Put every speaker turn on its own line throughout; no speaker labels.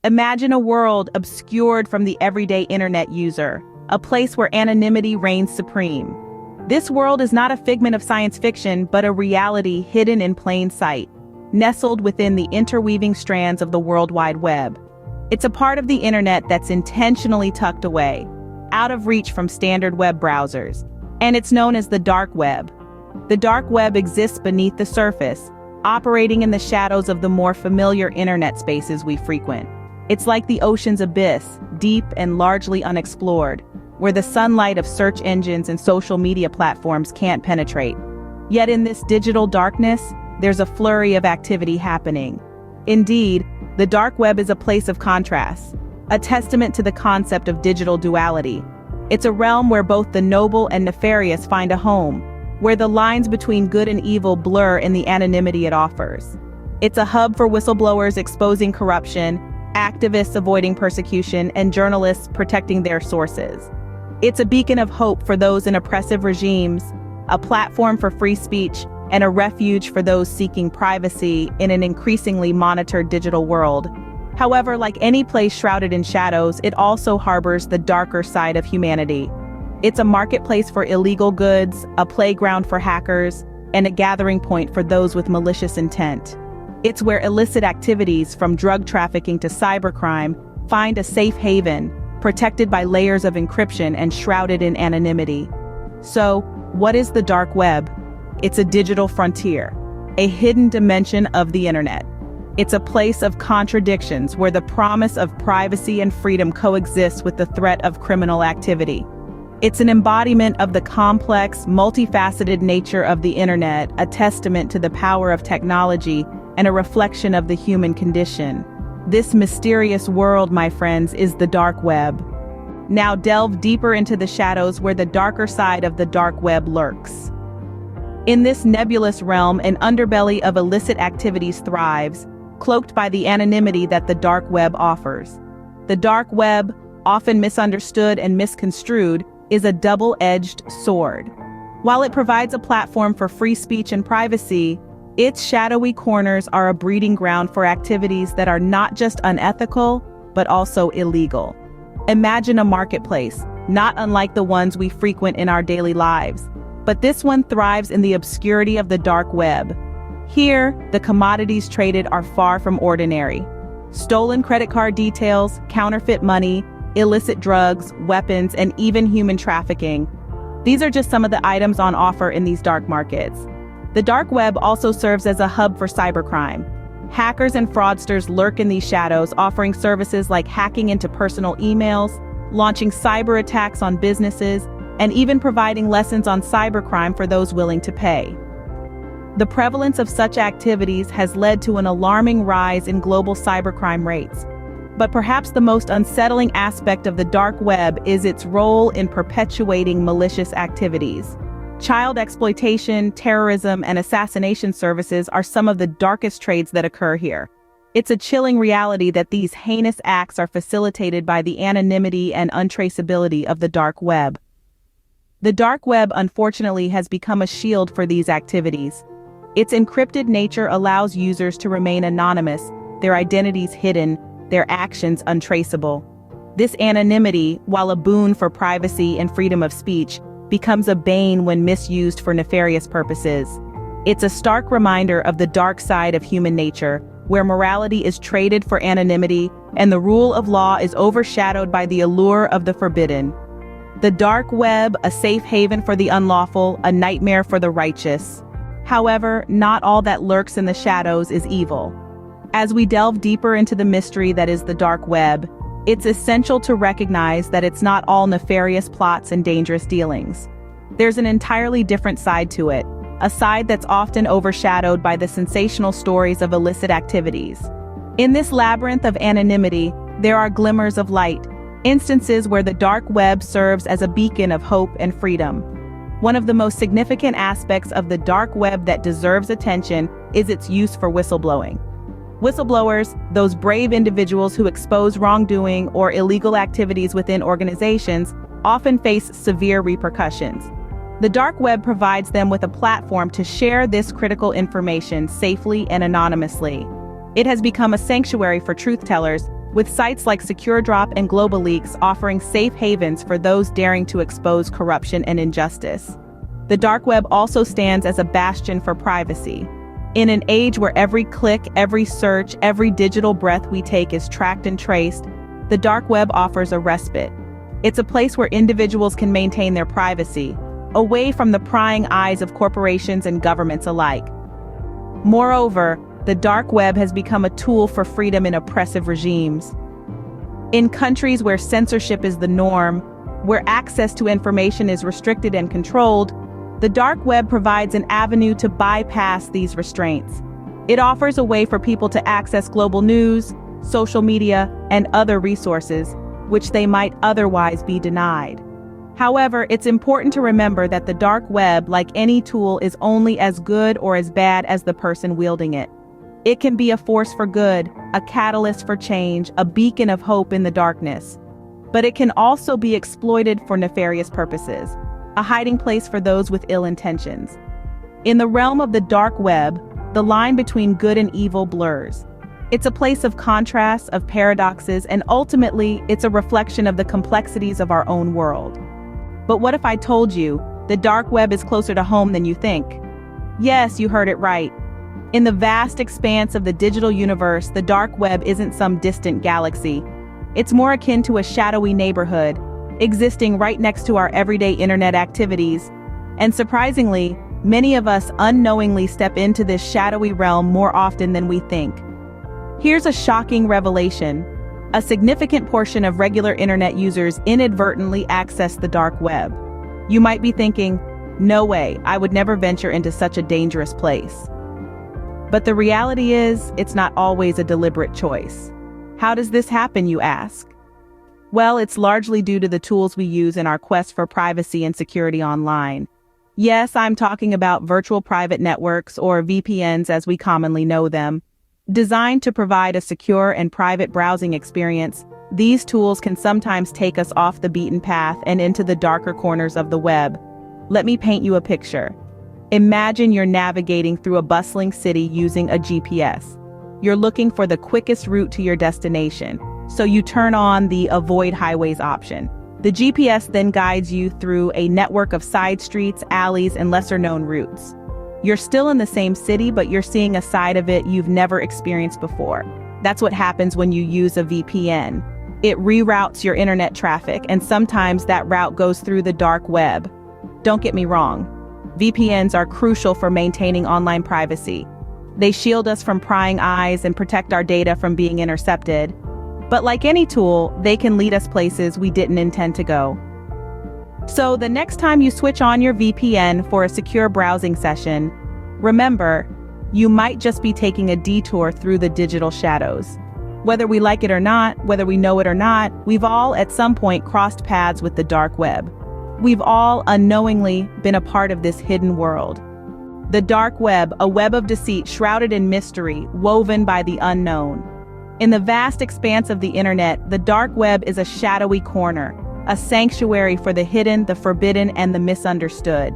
Imagine a world obscured from the everyday internet user, a place where anonymity reigns supreme. This world is not a figment of science fiction, but a reality hidden in plain sight, nestled within the interweaving strands of the World Wide Web. It's a part of the internet that's intentionally tucked away, out of reach from standard web browsers, and it's known as the dark web. The dark web exists beneath the surface, operating in the shadows of the more familiar internet spaces we frequent. It's like the ocean's abyss, deep and largely unexplored, where the sunlight of search engines and social media platforms can't penetrate. Yet in this digital darkness, there's a flurry of activity happening. Indeed, the dark web is a place of contrasts, a testament to the concept of digital duality. It's a realm where both the noble and nefarious find a home, where the lines between good and evil blur in the anonymity it offers. It's a hub for whistleblowers exposing corruption, activists avoiding persecution, and journalists protecting their sources. It's a beacon of hope for those in oppressive regimes, a platform for free speech, and a refuge for those seeking privacy in an increasingly monitored digital world. However, like any place shrouded in shadows, it also harbors the darker side of humanity. It's a marketplace for illegal goods, a playground for hackers, and a gathering point for those with malicious intent. It's where illicit activities, from drug trafficking to cybercrime, find a safe haven, protected by layers of encryption and shrouded in anonymity. So, what is the dark web? It's a digital frontier, a hidden dimension of the internet. It's a place of contradictions where the promise of privacy and freedom coexists with the threat of criminal activity. It's an embodiment of the complex, multifaceted nature of the internet, a testament to the power of technology and a reflection of the human condition. This mysterious world, my friends, is the dark web. Now delve deeper into the shadows where the darker side of the dark web lurks. In this nebulous realm, an underbelly of illicit activities thrives, cloaked by the anonymity that the dark web offers. The dark web, often misunderstood and misconstrued, is a double-edged sword. While it provides a platform for free speech and privacy, its shadowy corners are a breeding ground for activities that are not just unethical, but also illegal. Imagine a marketplace, not unlike the ones we frequent in our daily lives. But this one thrives in the obscurity of the dark web. Here, the commodities traded are far from ordinary. Stolen credit card details, counterfeit money, illicit drugs, weapons, and even human trafficking. These are just some of the items on offer in these dark markets. The dark web also serves as a hub for cybercrime. Hackers and fraudsters lurk in these shadows, offering services like hacking into personal emails, launching cyber attacks on businesses, and even providing lessons on cybercrime for those willing to pay. The prevalence of such activities has led to an alarming rise in global cybercrime rates. But perhaps the most unsettling aspect of the dark web is its role in perpetuating malicious activities. Child exploitation, terrorism, and assassination services are some of the darkest trades that occur here. It's a chilling reality that these heinous acts are facilitated by the anonymity and untraceability of the dark web. The dark web, unfortunately, has become a shield for these activities. Its encrypted nature allows users to remain anonymous, their identities hidden, their actions untraceable. This anonymity, while a boon for privacy and freedom of speech, becomes a bane when misused for nefarious purposes. It's a stark reminder of the dark side of human nature, where morality is traded for anonymity and the rule of law is overshadowed by the allure of the forbidden. The dark web, a safe haven for the unlawful, a nightmare for the righteous. However, not all that lurks in the shadows is evil. As we delve deeper into the mystery that is the dark web, it's essential to recognize that it's not all nefarious plots and dangerous dealings. There's an entirely different side to it, a side that's often overshadowed by the sensational stories of illicit activities. In this labyrinth of anonymity, there are glimmers of light, instances where the dark web serves as a beacon of hope and freedom. One of the most significant aspects of the dark web that deserves attention is its use for whistleblowing. Whistleblowers, those brave individuals who expose wrongdoing or illegal activities within organizations, often face severe repercussions. The dark web provides them with a platform to share this critical information safely and anonymously. It has become a sanctuary for truth tellers, with sites like SecureDrop and GlobalLeaks offering safe havens for those daring to expose corruption and injustice. The dark web also stands as a bastion for privacy. In an age where every click, every search, every digital breath we take is tracked and traced, the dark web offers a respite. It's a place where individuals can maintain their privacy, away from the prying eyes of corporations and governments alike. Moreover, the dark web has become a tool for freedom in oppressive regimes. In countries where censorship is the norm, where access to information is restricted and controlled, the dark web provides an avenue to bypass these restraints. It offers a way for people to access global news, social media, and other resources, which they might otherwise be denied. However, it's important to remember that the dark web, like any tool, is only as good or as bad as the person wielding it. It can be a force for good, a catalyst for change, a beacon of hope in the darkness. But it can also be exploited for nefarious purposes, a hiding place for those with ill intentions. In the realm of the dark web, the line between good and evil blurs. It's a place of contrasts, of paradoxes, and ultimately, it's a reflection of the complexities of our own world. But what if I told you, the dark web is closer to home than you think? Yes, you heard it right. In the vast expanse of the digital universe, the dark web isn't some distant galaxy. It's more akin to a shadowy neighborhood, existing right next to our everyday internet activities. And surprisingly, many of us unknowingly step into this shadowy realm more often than we think. Here's a shocking revelation. A significant portion of regular internet users inadvertently access the dark web. You might be thinking, no way, I would never venture into such a dangerous place. But the reality is, it's not always a deliberate choice. How does this happen, you ask? Well, it's largely due to the tools we use in our quest for privacy and security online. Yes, I'm talking about virtual private networks, or VPNs as we commonly know them. Designed to provide a secure and private browsing experience, these tools can sometimes take us off the beaten path and into the darker corners of the web. Let me paint you a picture. Imagine you're navigating through a bustling city using a GPS. You're looking for the quickest route to your destination, so you turn on the Avoid Highways option. The GPS then guides you through a network of side streets, alleys, and lesser-known routes. You're still in the same city, but you're seeing a side of it you've never experienced before. That's what happens when you use a VPN. It reroutes your internet traffic, and sometimes that route goes through the dark web. Don't get me wrong. VPNs are crucial for maintaining online privacy. They shield us from prying eyes and protect our data from being intercepted. But like any tool, they can lead us places we didn't intend to go. So the next time you switch on your VPN for a secure browsing session, remember, you might just be taking a detour through the digital shadows. Whether we like it or not, whether we know it or not, we've all at some point crossed paths with the dark web. We've all unknowingly been a part of this hidden world. The dark web, a web of deceit shrouded in mystery, woven by the unknown. In the vast expanse of the internet, the dark web is a shadowy corner, a sanctuary for the hidden, the forbidden, and the misunderstood.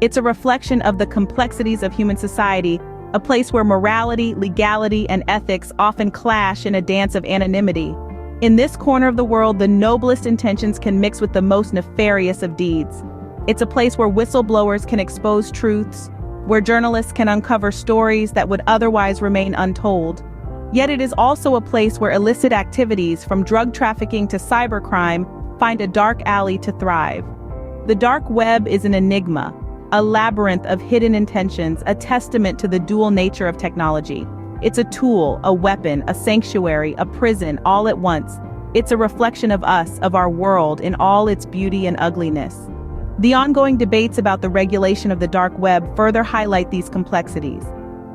It's a reflection of the complexities of human society, a place where morality, legality, and ethics often clash in a dance of anonymity. In this corner of the world, the noblest intentions can mix with the most nefarious of deeds. It's a place where whistleblowers can expose truths, where journalists can uncover stories that would otherwise remain untold. Yet it is also a place where illicit activities, from drug trafficking to cybercrime, find a dark alley to thrive. The dark web is an enigma, a labyrinth of hidden intentions, a testament to the dual nature of technology. It's a tool, a weapon, a sanctuary, a prison, all at once. It's a reflection of us, of our world, in all its beauty and ugliness. The ongoing debates about the regulation of the dark web further highlight these complexities.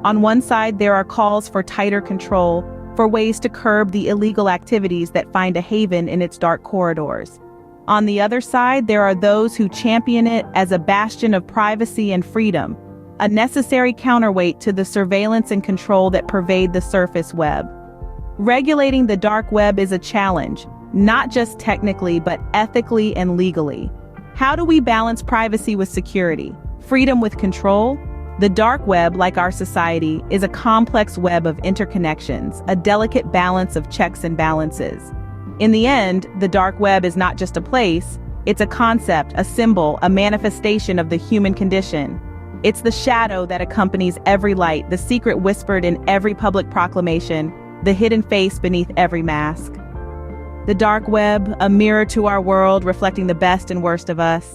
On one side, there are calls for tighter control, for ways to curb the illegal activities that find a haven in its dark corridors. On the other side, there are those who champion it as a bastion of privacy and freedom, a necessary counterweight to the surveillance and control that pervade the surface web. Regulating the dark web is a challenge, not just technically, but ethically and legally. How do we balance privacy with security, freedom with control? The dark web, like our society, is a complex web of interconnections, a delicate balance of checks and balances. In the end, the dark web is not just a place, it's a concept, a symbol, a manifestation of the human condition. It's the shadow that accompanies every light, the secret whispered in every public proclamation, the hidden face beneath every mask. The dark web, a mirror to our world, reflecting the best and worst of us.